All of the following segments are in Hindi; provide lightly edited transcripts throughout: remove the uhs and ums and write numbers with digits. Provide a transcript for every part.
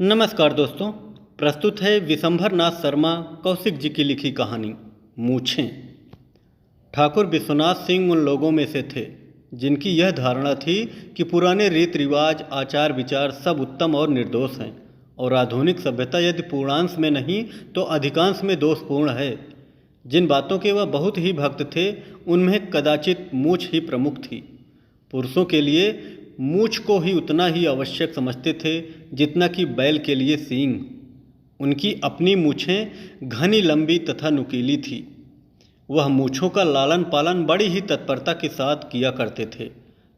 नमस्कार दोस्तों। प्रस्तुत है विशंभर नाथ शर्मा कौशिक जी की लिखी कहानी मूछें। ठाकुर विश्वनाथ सिंह उन लोगों में से थे जिनकी यह धारणा थी कि पुराने रीत रिवाज आचार विचार सब उत्तम और निर्दोष हैं और आधुनिक सभ्यता यदि पूर्णांश में नहीं तो अधिकांश में दोषपूर्ण है। जिन बातों के वह बहुत ही भक्त थे उनमें कदाचित मूछ ही प्रमुख थी। पुरुषों के लिए मूछ को ही उतना ही आवश्यक समझते थे जितना कि बैल के लिए सींग। उनकी अपनी मूछें घनी लंबी तथा नुकीली थी। वह मूछों का लालन पालन बड़ी ही तत्परता के साथ किया करते थे।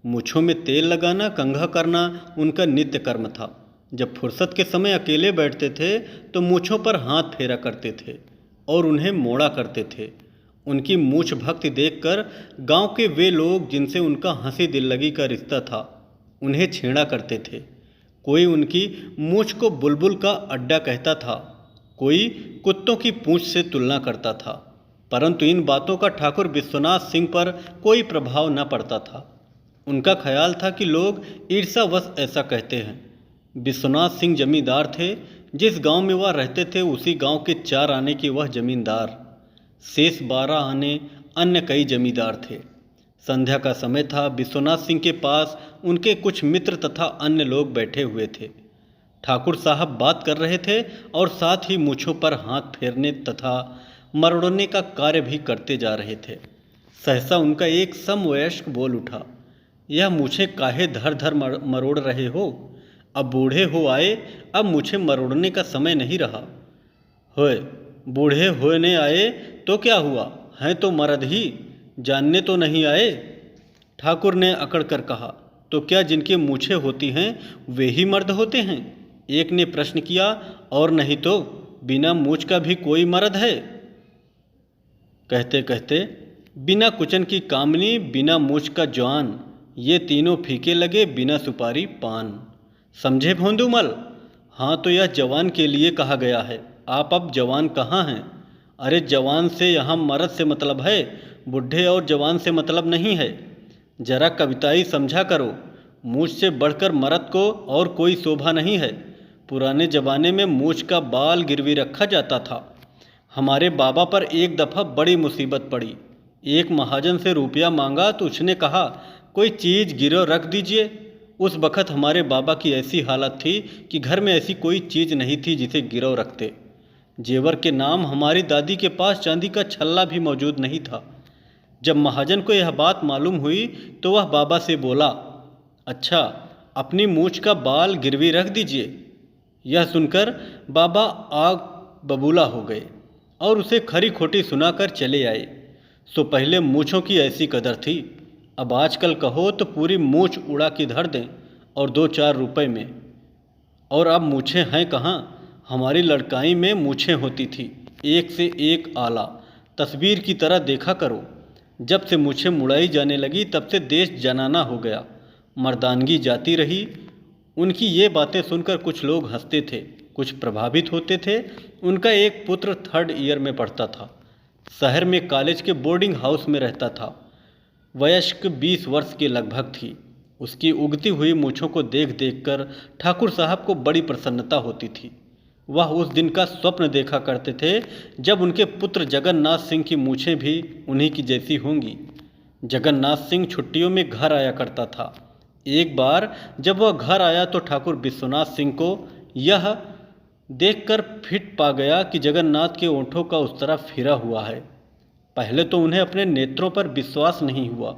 मूछों में तेल लगाना कंघा करना उनका नित्य कर्म था। जब फुर्सत के समय अकेले बैठते थे तो मूछों पर हाथ फेरा करते थे और उन्हें मोड़ा करते थे। उनकी मूछ भक्ति देखकर गांव के वे लोग जिनसे उनका हंसी दिल लगी का रिश्ता था उन्हें छेड़ा करते थे। कोई उनकी मूछ को बुलबुल का अड्डा कहता था, कोई कुत्तों की पूंछ से तुलना करता था, परंतु इन बातों का ठाकुर विश्वनाथ सिंह पर कोई प्रभाव न पड़ता था। उनका ख्याल था कि लोग ईर्ष्यावश ऐसा कहते हैं। विश्वनाथ सिंह जमींदार थे। जिस गांव में वह रहते थे उसी गांव के 4 आने के वह जमींदार, शेष 12 आने अन्य कई जमींदार थे। संध्या का समय था। विश्वनाथ सिंह के पास उनके कुछ मित्र तथा अन्य लोग बैठे हुए थे। ठाकुर साहब बात कर रहे थे और साथ ही मूछों पर हाथ फेरने तथा मरोड़ने का कार्य भी करते जा रहे थे। सहसा उनका एक समवयस्क बोल उठा, यह मूछें काहे धर धर मरोड़ रहे हो? अब बूढ़े हो आए, अब मूछें मरोड़ने का समय नहीं रहा। होए, बूढ़े होने आए तो क्या हुआ, हैं तो मर्द ही, जानने तो नहीं आए। ठाकुर ने अकड़ कर कहा, तो क्या जिनके मूछें होती हैं वे ही मर्द होते हैं? एक ने प्रश्न किया, और नहीं तो बिना मूछ का भी कोई मर्द है? कहते कहते बिना कुचन की कामनी, बिना मूछ का जवान, ये तीनों फीके लगे बिना सुपारी पान। समझे भोंदूमल? हाँ, तो यह जवान के लिए कहा गया है। आप अब जवान कहाँ हैं? अरे जवान से यहाँ मर्द से मतलब है, बुढ़े और जवान से मतलब नहीं है। जरा कविताई समझा करो। मूछ से बढ़कर मर्द को और कोई शोभा नहीं है। पुराने ज़माने में मूछ का बाल गिरवी रखा जाता था। हमारे बाबा पर एक दफ़ा बड़ी मुसीबत पड़ी। एक महाजन से रुपया मांगा तो उसने कहा, कोई चीज़ गिरो रख दीजिए। उस वक़्त हमारे बाबा की ऐसी हालत थी कि घर में ऐसी कोई चीज़ नहीं थी जिसे गिरव रखते। जेवर के नाम हमारी दादी के पास चांदी का छल्ला भी मौजूद नहीं था। जब महाजन को यह बात मालूम हुई तो वह बाबा से बोला, अच्छा, अपनी मूछ का बाल गिरवी रख दीजिए। यह सुनकर बाबा आग बबूला हो गए और उसे खरी खोटी सुनाकर चले आए। सो पहले मूछों की ऐसी कदर थी। अब आजकल कहो तो पूरी मूछ उड़ा के धर दें और 2-4 रुपए में। और अब मूछें हैं कहाँ? हमारी लड़काई में मूछें होती थी, एक से एक आला, तस्वीर की तरह देखा करो। जब से मूछें मुड़ाई जाने लगी तब से देश जनाना हो गया, मर्दानगी जाती रही। उनकी ये बातें सुनकर कुछ लोग हंसते थे, कुछ प्रभावित होते थे। उनका एक पुत्र 3rd ईयर में पढ़ता था, शहर में कॉलेज के बोर्डिंग हाउस में रहता था। वयस्क 20 वर्ष के लगभग थी। उसकी उगती हुई मूछों को देख देख कर ठाकुर साहब को बड़ी प्रसन्नता होती थी। वह उस दिन का स्वप्न देखा करते थे जब उनके पुत्र जगन्नाथ सिंह की मूछें भी उन्हीं की जैसी होंगी। जगन्नाथ सिंह छुट्टियों में घर आया करता था। एक बार जब वह घर आया तो ठाकुर विश्वनाथ सिंह को यह देखकर फिट पा गया कि जगन्नाथ के ओंठों का उस तरह फिरा हुआ है। पहले तो उन्हें अपने नेत्रों पर विश्वास नहीं हुआ,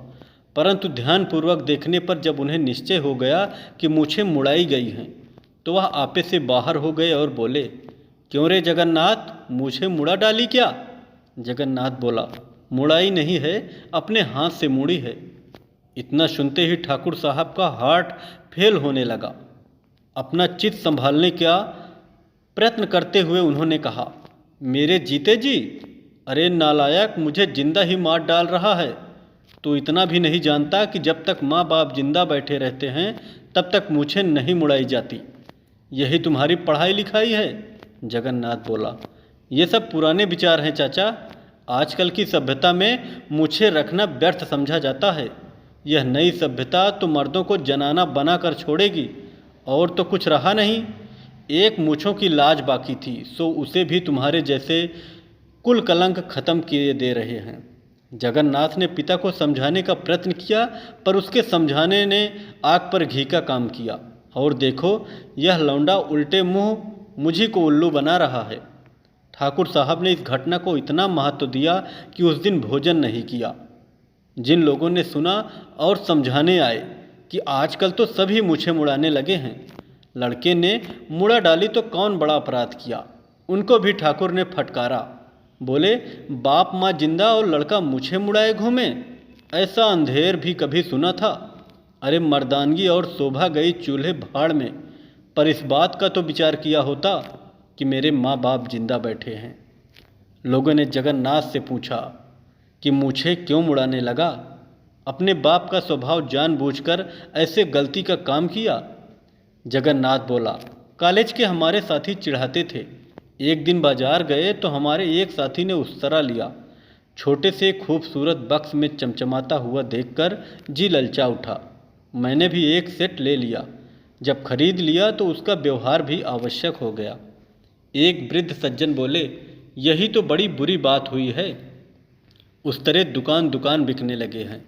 परंतु ध्यानपूर्वक देखने पर जब उन्हें निश्चय हो गया कि मूछें मुड़ाई गई हैं तो वह आपे से बाहर हो गए और बोले, क्यों रे जगन्नाथ, मूछें मुड़ा डाली क्या? जगन्नाथ बोला, मुड़ाई नहीं है, अपने हाथ से मुड़ी है। इतना सुनते ही ठाकुर साहब का हार्ट फेल होने लगा। अपना चित्त संभालने का प्रयत्न करते हुए उन्होंने कहा, मेरे जीते जी, अरे नालायक, मुझे जिंदा ही मार डाल रहा है। तो इतना भी नहीं जानता कि जब तक माँ बाप जिंदा बैठे रहते हैं तब तक मूछें नहीं मुड़ाई जाती। यही तुम्हारी पढ़ाई लिखाई है? जगन्नाथ बोला, ये सब पुराने विचार हैं चाचा। आजकल की सभ्यता में मूछें रखना व्यर्थ समझा जाता है। यह नई सभ्यता तो मर्दों को जनाना बना कर छोड़ेगी और तो कुछ रहा नहीं। एक मूँछों की लाज बाकी थी, सो उसे भी तुम्हारे जैसे कुल कलंक खत्म किए दे रहे हैं। जगन्नाथ ने पिता को समझाने का प्रयत्न किया, पर उसके समझाने ने आग पर घी का काम किया। और देखो, यह लौंडा उल्टे मुंह मुझी को उल्लू बना रहा है। ठाकुर साहब ने इस घटना को इतना महत्व दिया कि उस दिन भोजन नहीं किया। जिन लोगों ने सुना और समझाने आए कि आजकल तो सभी मूछें मुड़ाने लगे हैं। लड़के ने मुड़ा डाली तो कौन बड़ा अपराध किया, उनको भी ठाकुर ने फटकारा। बोले, बाप माँ जिंदा और लड़का मूछें मुड़ाए घूमे, ऐसा अंधेर भी कभी सुना था? अरे मर्दानगी और शोभा गई चूल्हे भाड़ में, पर इस बात का तो विचार किया होता कि मेरे माँ बाप जिंदा बैठे हैं। लोगों ने जगन्नाथ से पूछा कि मूछें क्यों मुड़ाने लगा? अपने बाप का स्वभाव जानबूझकर ऐसे गलती का काम किया? जगन्नाथ बोला, कॉलेज के हमारे साथी चिढ़ाते थे। एक दिन बाजार गए तो हमारे एक साथी ने उस्तरा लिया। छोटे से खूबसूरत बक्स में चमचमाता हुआ देखकर जी ललचा उठा। मैंने भी एक सेट ले लिया। जब खरीद लिया तो उसका व्यवहार भी आवश्यक हो गया। एक वृद्ध सज्जन बोले, यही तो बड़ी बुरी बात हुई है। उस तरह दुकान दुकान बिकने लगे हैं।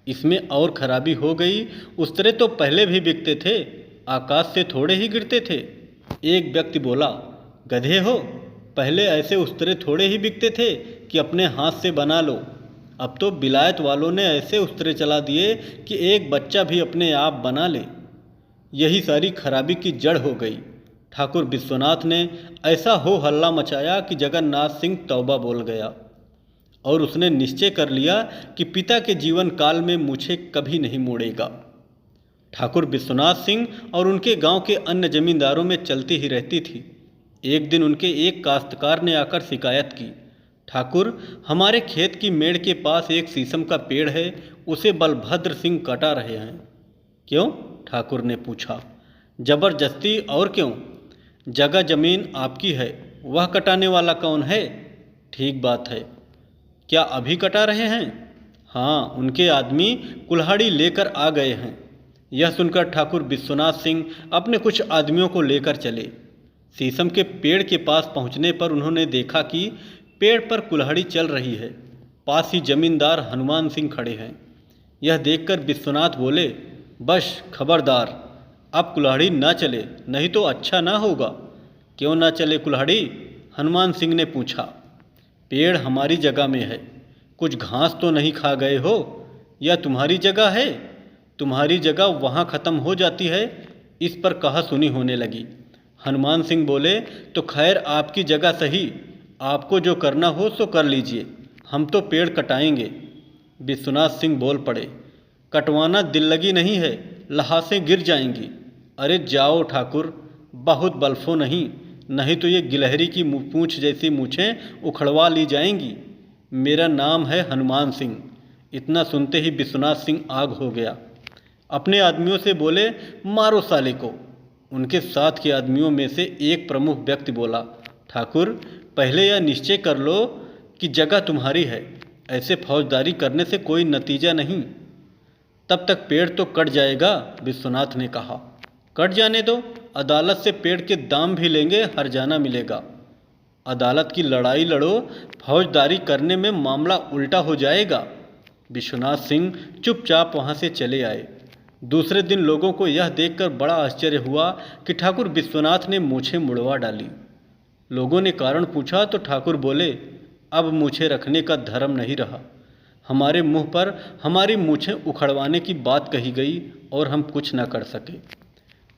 इसमें और खराबी हो गई, उस तरह तो पहले भी बिकते थे, आकाश से थोड़े ही गिरते थे। एक व्यक्ति बोला, गधे हो, पहले ऐसे उस तरह थोड़े ही बिकते थे कि अपने हाथ से बना लो। अब तो बिलायत वालों ने ऐसे उस तरह चला दिए कि एक बच्चा भी अपने आप बना ले। यही सारी खराबी की जड़ हो गई। ठाकुर विश्वनाथ ने ऐसा हो हल्ला मचाया कि जगन्नाथ सिंह तौबा बोल गया और उसने निश्चय कर लिया कि पिता के जीवन काल में मूछें कभी नहीं मोड़ेगा। ठाकुर विश्वनाथ सिंह और उनके गांव के अन्य जमींदारों में चलती ही रहती थी। एक दिन उनके एक काश्तकार ने आकर शिकायत की, ठाकुर, हमारे खेत की मेड़ के पास एक शीशम का पेड़ है, उसे बलभद्र सिंह कटा रहे हैं। क्यों? ठाकुर ने पूछा। जबरदस्ती, और क्यों? जगह जमीन आपकी है, वह कटाने वाला कौन है? ठीक बात है। क्या अभी कटा रहे हैं? हाँ, उनके आदमी कुल्हाड़ी लेकर आ गए हैं। यह सुनकर ठाकुर विश्वनाथ सिंह अपने कुछ आदमियों को लेकर चले। शीशम के पेड़ के पास पहुंचने पर उन्होंने देखा कि पेड़ पर कुल्हाड़ी चल रही है। पास ही जमींदार हनुमान सिंह खड़े हैं। यह देखकर विश्वनाथ बोले, बस खबरदार, अब कुल्हाड़ी ना चले, नहीं तो अच्छा ना होगा। क्यों ना चले कुल्हाड़ी? हनुमान सिंह ने पूछा। पेड़ हमारी जगह में है, कुछ घास तो नहीं खा गए हो? यह तुम्हारी जगह है, तुम्हारी जगह वहाँ ख़त्म हो जाती है। इस पर कहा सुनी होने लगी। हनुमान सिंह बोले, तो खैर आपकी जगह सही, आपको जो करना हो सो कर लीजिए, हम तो पेड़ कटाएंगे। विश्वनाथ सिंह बोल पड़े, कटवाना दिल लगी नहीं है, लहासें गिर जाएंगी। अरे जाओ ठाकुर, बहुत बल्फो नहीं, नहीं तो ये गिलहरी की पूंछ जैसी मूछें उखड़वा ली जाएंगी। मेरा नाम है हनुमान सिंह। इतना सुनते ही विश्वनाथ सिंह आग हो गया। अपने आदमियों से बोले, मारो साले को। उनके साथ के आदमियों में से एक प्रमुख व्यक्ति बोला, ठाकुर, पहले यह निश्चय कर लो कि जगह तुम्हारी है, ऐसे फौजदारी करने से कोई नतीजा नहीं। तब तक पेड़ तो कट जाएगा। विश्वनाथ ने कहा, कट जाने दो, अदालत से पेड़ के दाम भी लेंगे, हर्जाना मिलेगा। अदालत की लड़ाई लड़ो, फौजदारी करने में मामला उल्टा हो जाएगा। विश्वनाथ सिंह चुपचाप वहाँ से चले आए। दूसरे दिन लोगों को यह देखकर बड़ा आश्चर्य हुआ कि ठाकुर विश्वनाथ ने मूछें मुड़वा डाली। लोगों ने कारण पूछा तो ठाकुर बोले, अब मूछें रखने का धर्म नहीं रहा। हमारे मुंह पर हमारी मूछें उखड़वाने की बात कही गई और हम कुछ न कर सके।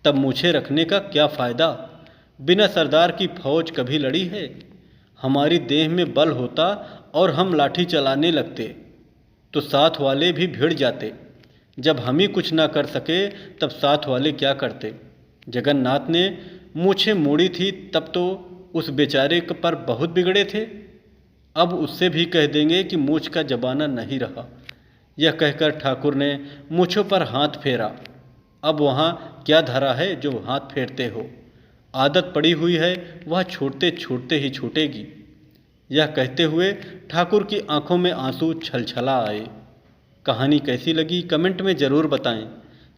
तब मूछें रखने का क्या फ़ायदा? बिना सरदार की फौज कभी लड़ी है? हमारी देह में बल होता और हम लाठी चलाने लगते तो साथ वाले भी भिड़ जाते। जब हम ही कुछ ना कर सके तब साथ वाले क्या करते? जगन्नाथ ने मूछें मोड़ी थी तब तो उस बेचारे पर बहुत बिगड़े थे। अब उससे भी कह देंगे कि मूछ का जमाना नहीं रहा। यह कहकर ठाकुर ने मूछों पर हाथ फेरा। अब वहाँ क्या धरा है जो हाथ फेरते हो? आदत पड़ी हुई है, वह छोड़ते छोड़ते ही छूटेगी। यह कहते हुए ठाकुर की आंखों में आंसू छलछला आए। कहानी कैसी लगी कमेंट में ज़रूर बताएं।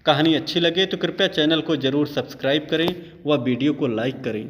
कहानी अच्छी लगे तो कृपया चैनल को ज़रूर सब्सक्राइब करें व वीडियो को लाइक करें।